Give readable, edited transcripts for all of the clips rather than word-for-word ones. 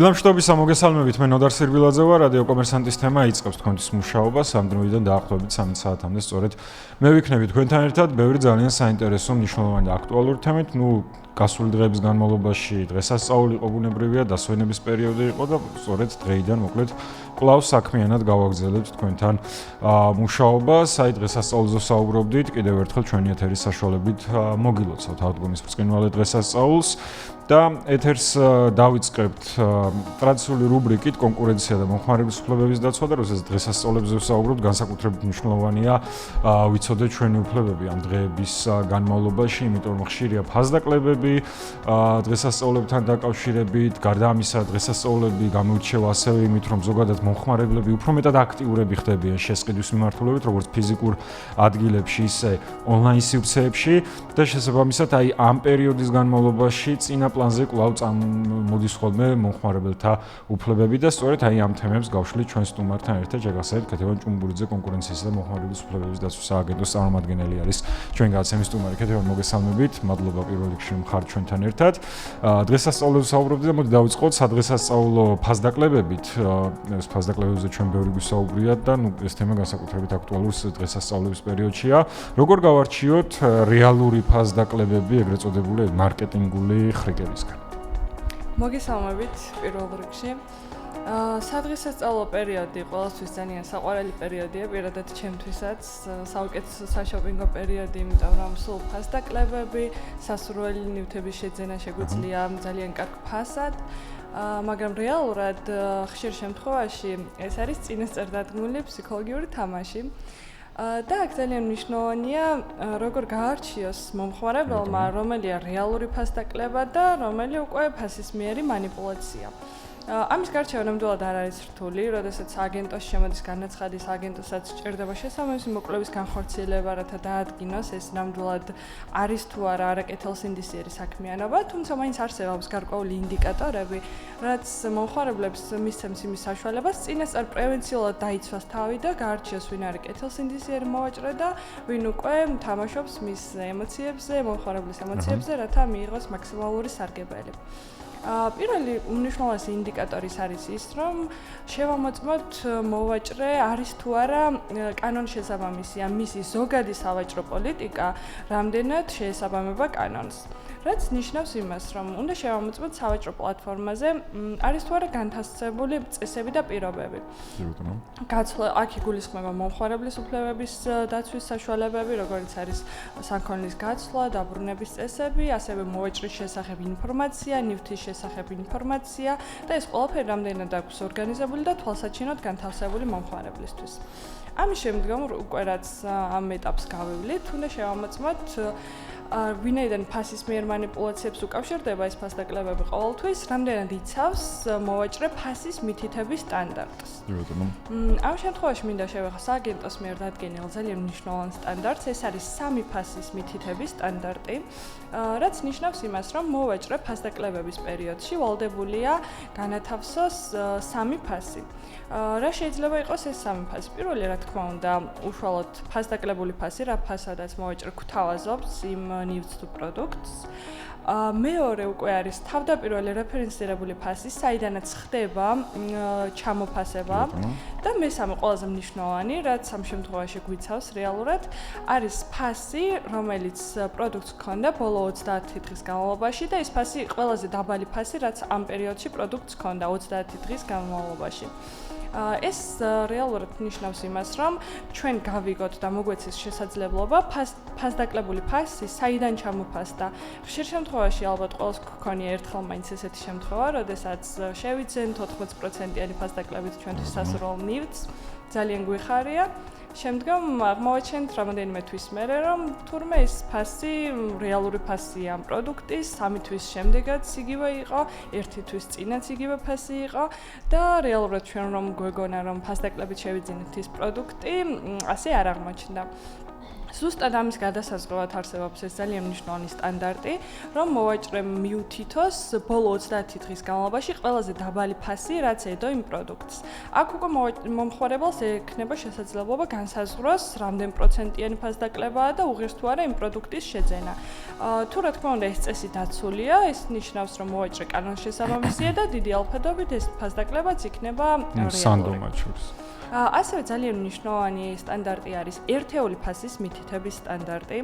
დილამშვიდობის მოგესალმებით, მე ნოდარ სირბილაძე ვარ, რადიო კომერსანტის თემა იწყებს თქვენთვის მუშაობას, ამ დროიდან დაახლოებით 3 საათამდე სწორედ მე ვიქნები თქვენთან ერთად, ბევრი ძალიან საინტერესო, მნიშვნელოვანი და აქტუალური თემით, გასული დღეების განმავლობაში დღესასწაული იყო ბუნებრივია, დასვენების პერიოდი იყო და სწორედ დღეიდან მოკლედ კვლავ საქმიანად გავაგრძელებთ თქვენთან მუშაობას. აი დღესასწაულზე საუბრობდით, კიდევ ერთხელ ჩვენი ეთერის საშუალებით მოგილოცავთ აღდგომის ბრწყინვალე დღესასწაულს და ეთერს დავიწყებთ ტრადიციული რუბრიკით კონკურენცია და მომხმარების უფლებების დაცვა და როდესაც დღესასწაულებზე ვსაუბრობთ, განსაკუთრებით მნიშვნელოვანია ვიცოდეთ ჩვენი უფლებები ამ დღეების განმავლობაში, იმიტომ რომ ხშირია ფასდაკლებები დღესასწაულებთან დაკავშირებით, გარდა ამისა დღესასწაულები გამოირჩევა ასევე იმით, რომ ზოგადად მომხმარებლები უფრო მეტად აქტიურები ხდებიან შესყიდვის მიმართულებით, როგორც ფიზიკურ ადგილებში, ისე ონლაინ სივრცეებში და შესაბამისად აი ამ პერიოდის განმავლობაში წინა პლანზე კვლავ მოდის ხოლმე მომხმარებელთა უფლებები და სწორედ აი ამ თემებს გავშლით ჩვენ სტუმართან ერთად ჯეგასაერტ ქეთევან ჭუმბურიძე კონკურენციის და მომხმარებლის უფლებების დაცვის სააგენტოს წარმომადგენელი არის ჩვენ გადაცემის სტუმარი. ქეთევან მოგესალმებით, მადლობა პირველ რიგში რომ ხართ ჩვენთან ერთად. დღესასწაულებზე საუბრობთ და მოდი დავიწყოთ სადღესასწაულო ფასდაკლებებით. ეს ფასდაკლებებზე ჩვენ ბევრი გვისაუბრიათ და ეს თემა განსაკუთრებით აქტუალური დღესასწაულების პერიოდშია. როგორ გავარჩიოთ რეალური ფასდაკლებები, ეგრეთ წოდებული მარკეტინგული ხრიკებისგან? მოგესალმებით პირველ რიგში. სადღესასწაულო პერიოდი ყველასთვის ძალიან საყვარელი პერიოდია, პირადად ჩემთვისაც საუკეთესო საშოპინგო პერიოდი, იმიტომ რომ სულ ფასდაკლებები, სასურველი ნივთების შეძენა შეგვიძლია ძალიან კარგ ფასად, მაგრამ რეალურად ხშირ შემთხვევაში ეს არის წინასწარ დადგმული ფსიქოლოგიური თამაში. და აქ ძალიან მნიშვნელოვანია, როგორ გაარჩიოს მომხმარებელმა, რომელია რეალური ფასდაკლება და რომელი უკვე ფასისმიერი манипуляცია. ამის გარჩევა ნამდვილად არ არის რთული, როდესაც აგენტოს შემოდის განაცხადი, აგენტოსაც სჭირდება შესაბამისი მოკვლევის განხორციელება, რათა დაადგინოს ეს ნამდვილად არის თუ არა არაკეთილსინდისიერი საქმიანობა, თუმცა მაინც არსებობს გარკვეული ინდიკატორები, რაც მომხმარებლებს მისცემს იმის საშუალებას წინასწარ პრევენციულად დაიცვას თავი და გაარჩიოს ვინ არის კეთილსინდისიერი მოვაჭრე და ვინ უკვე თამაშობს მის ემოციებზე, მომხმარებლის ემოციებზე, რათა მიიღოს მაქსიმალური სარგებელი. პირველი უმნიშვნელოვანესი ინდიკატორი არის ის, რომ შევამოწმოთ მოვაჭრე არის თუ არა კანონშესაბამისი, ან მისი ზოგადი სავაჭრო პოლიტიკა რამდენად შეესაბამება კანონს. რაც ნიშნავს იმას, რომ უნდა შევამოწმოთ სავაჭრო პლატფორმაზე არის თუ არა განთავსებული წესები და პირობები. გაცვლა აქ იგულისხმება მომხმარებლის უფლებების დაცვის საშუალებები, როგორც არის საქონლის გაცვლა, დაბრუნების წესები, ასევე მოვაჭრის შესახებ ინფორმაცია, ნივთის შესახებ ინფორმაცია და ეს ყველაფერი რამდენად აქვს ორგანიზებული და თვალსაჩინოდ განთავსებული მომხმარებლისთვის. ამის შემდგომ უკვე რაც ამ ეტაპს გავივლით, უნდა შევამოწმოთ ვინაიდან ფასისმიერ манипуляციებს უკავშირდება ეს ფასდაკლებები ყოველთვის, რამდენად იცავს მოვაჭრე ფასის მითითების სტანდარტს. ამ შემთხვევაში მინდა შევეხო სააგენტოს მიერ დადგენილ ძალიან მნიშვნელოვან სტანდარტს, ეს არის 3 ფასის მითითების სტანდარტი, რაც ნიშნავს იმას, რომ მოვაჭრე ფასდაკლებების პერიოდში ვალდებულია განათავსოს 3 ფასი. რა შეიძლება იყოს ეს 3 ფასი? პირველი, რა თქმა უნდა, უშუალოდ ფასდაკლებული ფასი, რა ფასადაც მოვაჭრე გვთავაზობს იმ ნივთს თუ პროდუქტს. მეორე უკვე არის თავდაპირველი რეფერენცირებული ფასი, საიდანაც ხდება ჩამოფასება და მესამე ყველაზე მნიშვნელოვანი, რაც ამ შემთხვევაში გვიცავს რეალურად, არის ფასი, რომელიც პროდუქტს ჰქონდა ბოლო 30 დღის განმავლობაში და ეს ფასი ყველაზე დაბალი ფასი, რაც ამ პერიოდში პროდუქტს ჰქონდა 30 დღის განმავლობაში. ეს რეალურად ნიშნავს იმას, რომ ჩვენ გავიგოთ და მოგვეცეს შესაძლებლობა ფასდაკლებული ფასი საიდან ჩამოფასდა. ხშირ შემთხვევაში ალბათ ყველას გქონია ერთხელ მაინც ესეთი შემთხვევა, როდესაც შევიძენთ 80%-იანი ფასდაკლებით ჩვენთვის სასურველ ნივთს, ძალიან გვიხარია. შემდგომ აღმოვაჩენთ რამოდენიმე თვის მერე, რომ თურმე ეს ფასი რეალური ფასია ამ პროდუქტის, 3 თვის შემდეგაც იგივე იყო, 1 თვის წინაც იგივე ფასი იყო და რეალურად ჩვენ რომ გვეგონა რომ ფასდაკლებით შევიძინეთ ის პროდუქტი, ასე არ აღმოჩნდა. ზუსტად ამის გადასაზღვევად არსებობს ეს ძალიან მნიშვნელოვანი სტანდარტი, რომ მოვაჭრე მიუთითოს ბოლო 30 დღის განმავლობაში ყველაზე დაბალი ფასი, რაც ედო იმ პროდუქტს. აქ უკვე მომხმარებელს ექნება შესაძლებლობა განსაზღვროს, რამდენ პროცენტიანი ფასდაკლებაა და უღირს თუ არა იმ პროდუქტის შეძენა. თუ რა თქმა უნდა ეს წესი დაცულია, ეს ნიშნავს, რომ მოვაჭრე კანონს შესაბამისია და დიდი ალფადობით ეს ფასდაკლებაც იქნება რეალური. სანდომად შორის. ასევე ძალიან მნიშვნელოვანი სტანდარტი არის ერთეული ფასის მითითების სტანდარტი.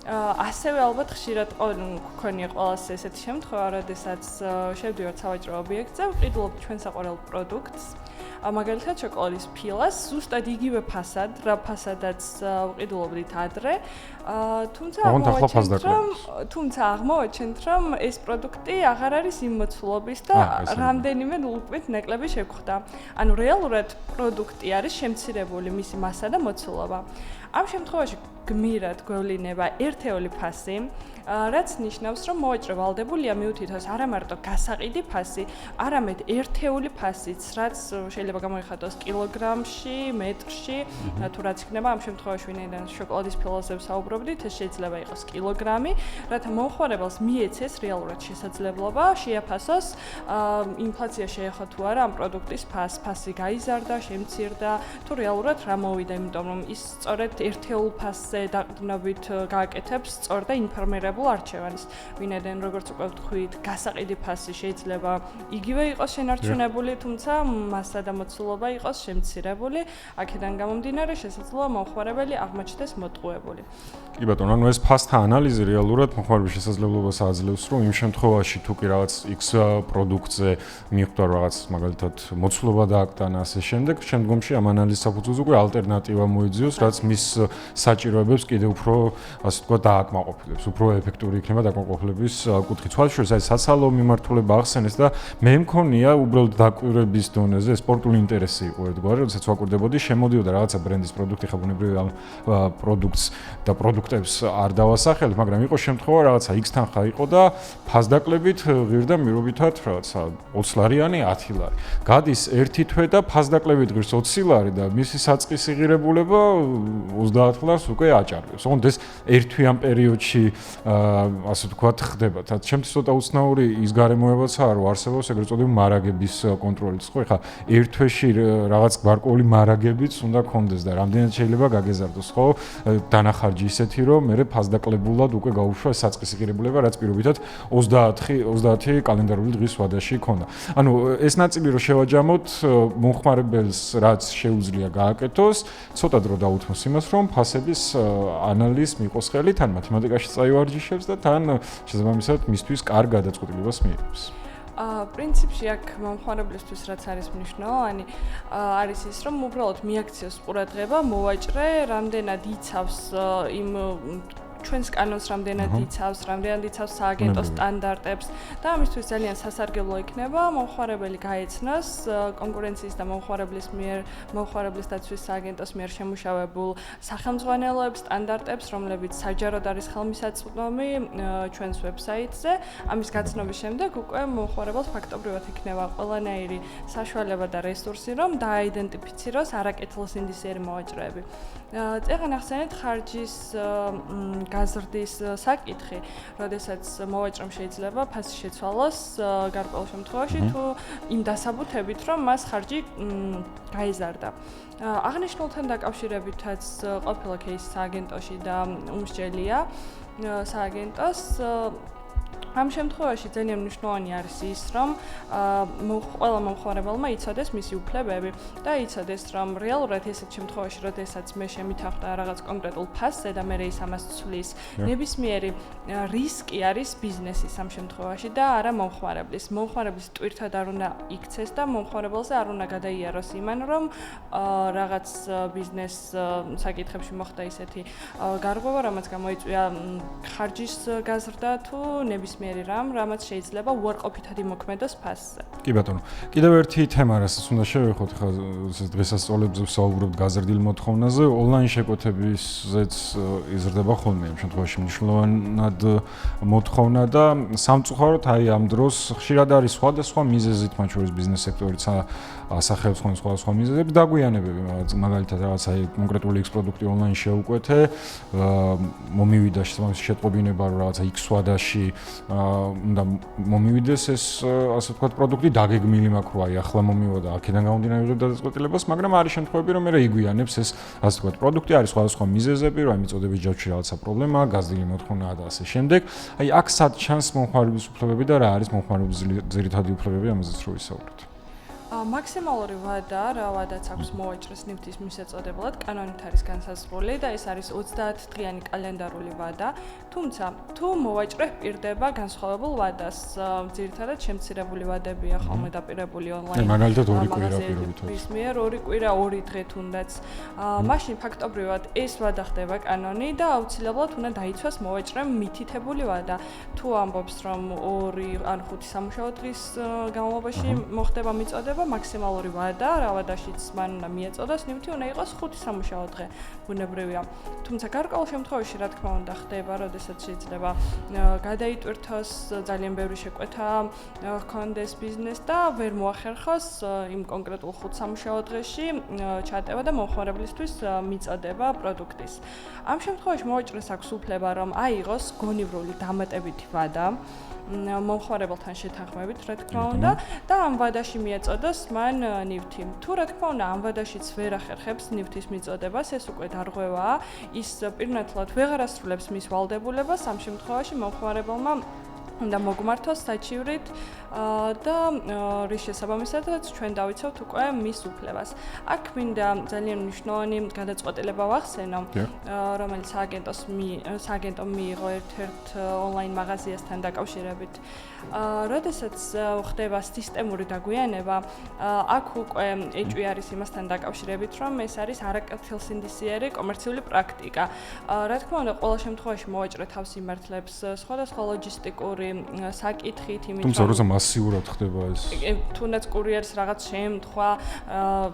ასევე ალბათ ხშირად გქონია ყველას ესეთი შემთხვევა, როდესაც შევდივართ სავაჭრო ობიექტზე, ვყიდულობ ჩვენ საყვარელ პროდუქტს. მაგალითად შოკოლადის ფილას, ზუსტად იგივე ფასად, რა ფასადაც ვყიდულობდით ადრე. თუმცა აღმოვაჩენთ, რომ ეს პროდუქტი აღარ არის იმ მოცულობის და რამდენიმე ლუპით ნაკლები შეგხვდა. ანუ რეალურად პროდუქტი არის შემცირებული მისი მასა და მოცულობა. ამ შემთხვევაში გმირად გვევლინება ერთეული ფასი, რაც ნიშნავს, რომ მოვაჭრე ვალდებულია მიუთითოს არა მარტო გასაყიდი ფასი, არამედ ერთეული ფასიც, რაც შეიძლება გამოიხატოს კილოგრამში, მეტრში, თუ რაც იქნება ამ შემთხვევაში ვინაიდან შოკოლადის ფილაზე ვსაუბრობდით, ეს შეიძლება იყოს კილოგრამი, რათა მომხმარებელს მიეცეს რეალურად შესაძლებლობა შეაფასოს, ინფლაცია შეეხო თუ არა ამ პროდუქტის ფასი გაიზარდა, შემცირდა, თუ რეალურად რა მოვიდა, იმიტომ რომ ის სწორედ ერთეულ ფასზე დაყრდნობით გააკეთებს სწორ და ინფორმირებულ არჩევანს. ვინაიდან როგორც უკვე ვთქვით, გასაყიდი ფასი შეიძლება იგივე იყოს შენარჩუნებული, თუმცა მასა და მოცულობა იყოს შემცირებული. აქედან გამომდინარე, შესაძლოა მომხმარებელი აღმოჩნდეს მოტყუებული. კი ბატონო, ანუ ეს ფასთა ანალიზი რეალურად მომხმარების შესაძლებლობას აძლევს, რომ იმ შემთხვევაში თუ კი რაღაც X პროდუქტზე მიხვდა რაღაც მაგალითად მოცულობა დააკტანა ასე შემდეგ, შემდგომში ამ ანალიზის საფუძველზე უკვე ალტერნატივა მოიძიოს, რაც მის საჭიროებებს კიდევ უფრო ასე ვთქვათ დააკმაყოფილებს, უფრო ეფექტური იქნება დაკმაყოფილების კუთხით. თვალშორის აი საცალო მიმართულება ახსენეს და მე მქონია უბრალოდ დაკვირვების დონეზე სპორტული ინტერესი იყო ერთგვარი, როდესაც ვაკვირდებოდი, შემოდიოდა რაღაცა ბრენდის პროდუქტი, ხა ბუნებრივი ამ პროდუქტს და პროდუქტებს არ დავასახელებ, მაგრამ იყო შემთხვევა რაღაცა X თანხა იყო და ფასდაკლებით ღირდა მირობითად რაღაცა 20 ლარიანი 10 ლარი. გადის ერთი თვე და ფასდაკლებით ღირს 20 ლარი და მისი საწყისი ღირებულება 30 ლარს უკვე აჭარბებს. ოღონდ ეს ერთვიან პერიოდში ასე ვთქვათ ხდება. ჩემთვის ცოტა უცნაური ის გარემოებაც არ არსებობს ეგრეთ წოდებული მარაგების კონტროლიც, ხო? ეხლა ერთ თვეში რაღაც გარკვეული მარაგებიც უნდა გქონდეს და რამდენად შეიძლება გაგეზარდოს, ხო? დანახარჯი ისეთი, რომ მე ფასდაკლებულად უკვე გაუშვა საწყისი ღირებულება, რაც პირობითად 30 კალენდარული დღის ვადაში ქონდა. ანუ ეს ნაწილი რო შევაჯამოთ, მომხმარებელს რაც შეუძლია გააკეთოს, ცოტა დრო დაუთმოს იმას, რომ ფასების ანალიზს მიყოს ხელი, თან მათემატიკაში წაივარჯიშებს და თან შესაბამისად მისთვის კარგ გადაწყვეტილებას მიიღებს. პრინციპში აქ მომხმარებლისთვის რაც არის მნიშვნელოვანი, არის ის, რომ უბრალოდ მიაქციოს ყურადღება, მოვაჭრე, რამდენად იცავს იმ ჩვენს კანონს რამდენად იცავს სააგენტო სტანდარტებს და ამისთვის ძალიან სასარგებლო იქნება მომხმარებელი გაეცნოს კონკურენციის და მომხმარებლის დაცვის სააგენტოს მიერ შემუშავებულ სახელმძღვანელოებს, სტანდარტებს, რომლებიც საჯაროდ არის ხელმისაწვდომი ჩვენს ვებსაიტზე. ამის გაცნობის შემდეგ უკვე მომხმარებელს ფაქტობრივად იქნება ყველანაირი საშუალება და რესურსი, რომ დააიდენტიფიციროს არაკეთილსინდისიერი მოვაჭრეები. წეგან ახსენეთ ხარჯის გაზრდის საკითხი, როდესაც მოვაჭრემ შეიძლება ფასი შეცვალოს გარკვეულ შემთხვევაში თუ იმ დასაბუთებით, რომ მას ხარჯი გაიზარდა. აღნიშნულთან დაკავშირებითაც ყოფილა кейსი სააგენტოში და უმსჯელია სააგენტოს. ამ შემთხვევაში ძალიან მნიშვნელოვანი არის ის, რომ ყველა მომხმარებელმა იცოდეს მისი უფლებები და იცოდეს, რომ რეალურად ესეთ შემთხვევაში, როდესაც მე შემითანხმდა რაღაც კონკრეტულ ფასზე და მე ის ამას ცვლის, ნებისმიერი რისკი არის ბიზნესის ამ შემთხვევაში და არა მომხმარებლის. მომხმარებლის ტვირთად არ უნდა იქცეს და მომხმარებელზე არ უნდა გადაიაროს იმან, რომ რაღაც ბიზნეს საკითხებში მოხდა ისეთი გარღვევა, რომელიც გამოიწვია ხარჯის გაზრდა თუ ნებისმიერი ნებისმიერი რამ, რამაც შეიძლება უარყოფითად იმოქმედოს ფასზე. კი ბატონო. კიდევ ერთი თემა, რასაც უნდა შევეხოთ, ხა დღესასწაულებზე ვსაუბრობთ გაზრდილ მოთხოვნაზე, ონლაინ შეკვეთებისზეც იზრდება ხოლმე ამ შემთხვევაში მნიშვნელოვნად მოთხოვნა და სამწუხაროდ აი ამ დროს ხშირად არის სხვადასხვა მიზეზით, მათ შორის ბიზნეს სექტორიც ასახავს სხვადასხვა მიზეზებს, დაგვიანებები, მაგალითად რაღაც აი კონკრეტული X პროდუქტი ონლაინ შეუკვეთე, მომივიდა შეტყობინება რომ რაღაცა X ვადაში უნდა მომივიდეს ეს ასე ვთქვათ პროდუქტი დაგეგმილი მაქვს რომ აი ახლა მომივიდა აქედან გამომდინარე გადაწყვეტილებას, მაგრამ არის შემთხვევები რომ მე იგვიანებს ეს ასე ვთქვათ პროდუქტი არის სხვადასხვა მიზეზები, რომ აი მიწოდების ჯაჭვში რაღაცა პრობლემაა, გაზრდილი მოთხოვნაა და ასე შემდეგ. აი აქ სად ჩანს მომხმარების უფლებები და რა არის მომხმარების ძირითადი უფლებები, ამაზეც რო ვისაუბროთ. მაქსიმალური ვადა, რა ვადაც აქვს მოვაჭრეს ნივთის მისაწოდებლად, კანონით არის განსაზღვრული და ეს არის 30 დღიანი კალენდარული ვადა. თუმცა, თუ მოვაჭრე პირდება განსხვავებულ ვადას, ძირითადად შემცირებული ვადებია ხოლმე დაპირებული ონლაინ. მაგალითად 2 კვირა პირობითად. ის მიერ 2 კვირა, 2 დღე თუნდაც. მაშინ ფაქტობრივად ეს ვადა ხდება კანონი და აუცილებლად უნდა დაიცვას მოვაჭრემ მითითებული ვადა. თუ ამბობს რომ 2 ან 5 სამუშაო დღის განმავლობაში მოხდება მიწოდება, მაქსიმალური ვადა, რა ვადაშიც მან უნდა მიეწოდოს ნივთი, უნდა იყოს 5 სამუშაო დღე. ბუნებრივია. თუმცა გარკვეულ შემთხვევაში, რა თქმა უნდა, ხდება, როდესაც შეიძლება გადაიტვირთოს ძალიან ბევრი შეკვეთა, ჰქონდეს ბიზნეს და ვერ მოახერხოს იმ კონკრეტულ 5 სამუშაო დღეში ჩატევა და მომხმარებლისთვის მიწოდება პროდუქტის. ამ შემთხვევაში მოვაჭრეს აქვს უფლება, რომ აიღოს გონივრული დამატებითი ვადა მომხმარებელთან შეთანხმებით, რა თქმა უნდა, და ამ ვადაში მიეწოდოს მან ნივთი. თუ რა თქმა უნდა, ამ ვადაშიც ვერ ახერხებს ნივთის მიწოდებას, ეს უკვე დარღვევაა, ის პირნათლად ვეღარ ასრულებს მის ვალდებულებას, ამ შემთხვევაში მომხმარებელმა უნდა მოგმართოს საჩივრით და რის შესაბამისადაც ჩვენ დავიცავთ უკვე მის უფლებას. აქ მინდა ძალიან მნიშვნელოვანი გადაწყვეტილება ვახსენო, რომელიც სააგენტომ მიიღო ერთ-ერთ ონლაინ მაღაზიასთან დაკავშირებით. როდესაც ხდება სისტემური დაგვიანება, აქ უკვე ეჭვი არის იმასთან დაკავშირებით, რომ ეს არის არაკეთილსინდისიერი კომერციული პრაქტიკა. რა თქმა უნდა, ყველა შემთხვევაში მოვაჭრე თავს იმართლებს სხვადასხვა ლოჯისტიკური საკითხით, იმით თუმცა როცა მასიურად ხდება ეს თუნდაც კურიერს რაღაც შემთხვევა,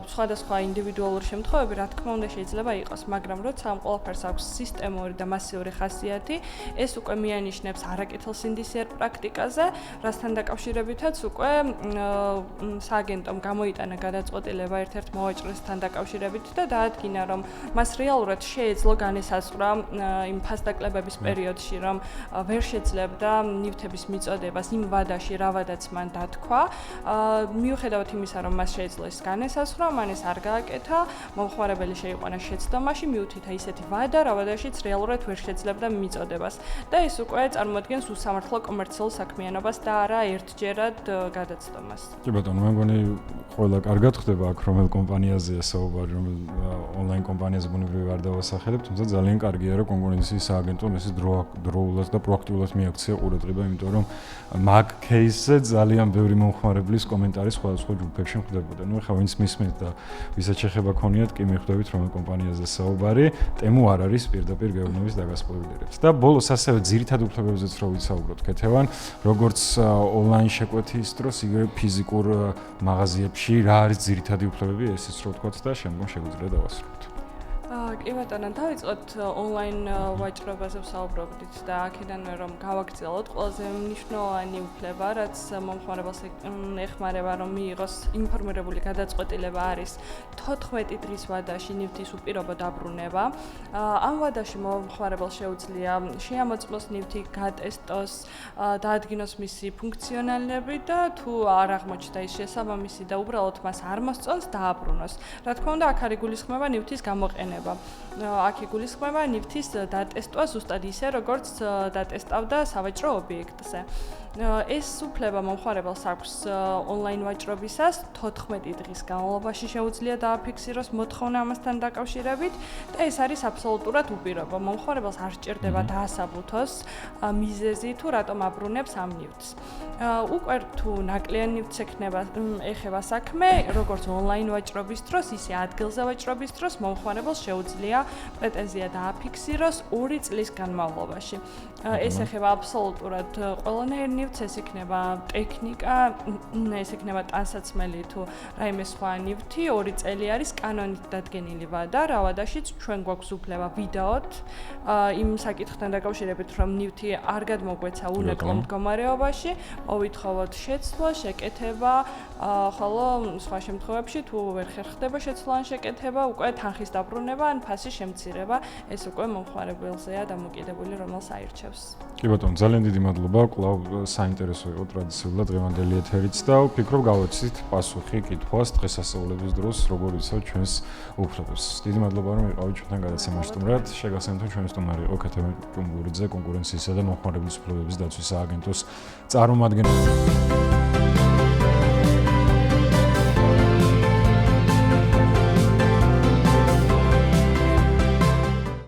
სხვადასხვა ინდივიდუალური შემთხვევები, რა თქმა უნდა შეიძლება იყოს, მაგრამ როცა ამ ყველაფერს აქვს სისტემური და მასიური ხასიათი, ეს უკვე მიანიშნებს არაკეთილსინდისიერ პრაქტიკაზე, რასთან დაკავშირებითაც უკვე სააგენტომ გამოიტანა გადაწყვეტილება ერთ-ერთ მოვაჭრესთან დაკავშირებით და დაადგინა, რომ მას რეალურად შეეძლო განესაზღვრა იმ ფასდაკლებების პერიოდში, რომ ვერ შეძლებდა ნივთების მიწოდებას იმ ვადაში, რა ვადაც მან დათქვა. მიუხედავად იმისა, რომ მას შეეძლო ეს განესაზღვრა, მან ეს არ გააკეთა, მომხმარებელი შეიყვანა შეცდომაში, მიუთითა ისეთი ვადა, რა ვადაშიც რეალურად ვერ შეძლებდა მიწოდებას. და ეს უკვე წარმოადგენს უსამართლო კომერციულ საქმიანობას და არა ერთჯერად გადაცდომას. კი ბატონო, მე მგონი ყველა კარგად ხდება აქ რომელ კომპანიაზეა საუბარი, რომელ ონლაინ კომპანიაზე ბუნებრივი არ დავასახელებ, თუმცა ძალიან კარგია, რომ კონკურენციის სააგენტომ ეს დროულად და პროაქტიულად მიაქცია ყურადღება, იმიტომ რომ მაგ кейსზე ძალიან ბევრი მომხმარებლის კომენტარი სხვადასხვა ჯგუფებში ხდებოდა. ნუ ახლა ვინც მისმენთ და ვისაც შეხება ქონიათ, კი მიხვდებით რომელ კომპანიაზე საუბარი, ტემუ არ არის პირდაპირ გეუბნების დაგასპოილერებს. და ბოლოს ასევე ძირითად უფლებებზეც რო ვიცაუბროთ, კეთევან, როგორც ონლაინ შეკვეთის დროს, იგივე ფიზიკურ მაღაზიებში რა არის ძირითადი უფლებები, ესეც რო ვთქვათ და შემდგომ შეგვიძლია დავასრულოთ. კი ბატონო, დავიწყოთ ონლაინ ვაჭრობაზე ვსაუბრობდით და აქედანვე რომ გავაგრძელოთ, ყველაზე მნიშვნელოვანი უფლება, რაც მომხმარებელს ეხმარება, რომ მიიღოს ინფორმირებული გადაწყვეტილება არის 14 დღის ვადაში ნივთის უპირობო დაბრუნება. ამ ვადაში მომხმარებელს შეუძლია შეამოწმოს ნივთი, გატესტოს, დაადგინოს მისი ფუნქციონალები და თუ არ აღმოჩნდა ის შესაბამისი და უბრალოდ მას არ მოსწონს, დააბრუნოს. რა თქმა უნდა, აქ არ იგულისხმება ნივთის გამოყენება. აქ იგულისხმება ნივთის დატესტვა ზუსტად ისე, როგორც დატესტავდა სავაჭრო ობიექტზე. ეს უფლება მომხმარებელს აქვს ონლაინ ვაჭრობისას 14 დღის განმავლობაში შეუძლია დააფიქსიროს მოთხოვნა ამასთან დაკავშირებით და ეს არის აბსოლუტურად უპირობო. მომხმარებელს არ სჭირდება დაასაბუთოს მიზეზი თუ რატომ აბრუნებს ამ ნივთს. უკვე თუ ნაკლიან ნივთს ეხება საქმე, როგორც ონლაინ ვაჭრობის დროს, ისე ადგილზე ვაჭრობის დროს მომხმარებელს შეუძლია პრეტენზია დააფიქსიროს 2 წლის განმავლობაში. ეს ეხება აბსოლუტურად ყველანაირ ნივთს, ეს იქნება ტექნიკა, ეს იქნება ტანსაცმელი თუ რაიმე სხვა ნივთი, 2 წელი არის კანონით დადგენილი ვადა, რავადაშიც ჩვენ გვაქვს უფლება ვიდაოთ იმ საკითხთან დაკავშირებით, რომ ნივთი არ გადმოგვეცა უნეკლო მდგომარეობაში, მოვითხოვოთ შეცვლა, შეკეთება, ხოლო სხვა შემთხვევებში თუ ვერ ხერხდება შეცვლა ან შეკეთება, უკვე თანხის დაბრუნება ან ფასის შემცირება, ეს უკვე მომხმარებელზეა დამოკიდებული, რომელს აირჩევს. კი ბატონო, ძალიან დიდი მადლობა. კვლავ საინტერესო იყო ტრადიციულად დღევანდელი ეთერიც და ვფიქრობ გავაცით პასუხი კითხვას დღესასწაულების დროს, როგორ ვიცავ ჩვენს უფლებებს. დიდი მადლობა, რომ იყავით ჩვენთან გადაცემაში. სტუმრად, შეგახსენებთ, რომ ჩვენი სტუმარი იყო ქეთევან კუნგურიძე, კონკურენციისა და მომხმარებლის უფლებების დაცვის სააგენტოს წარმომადგენელი.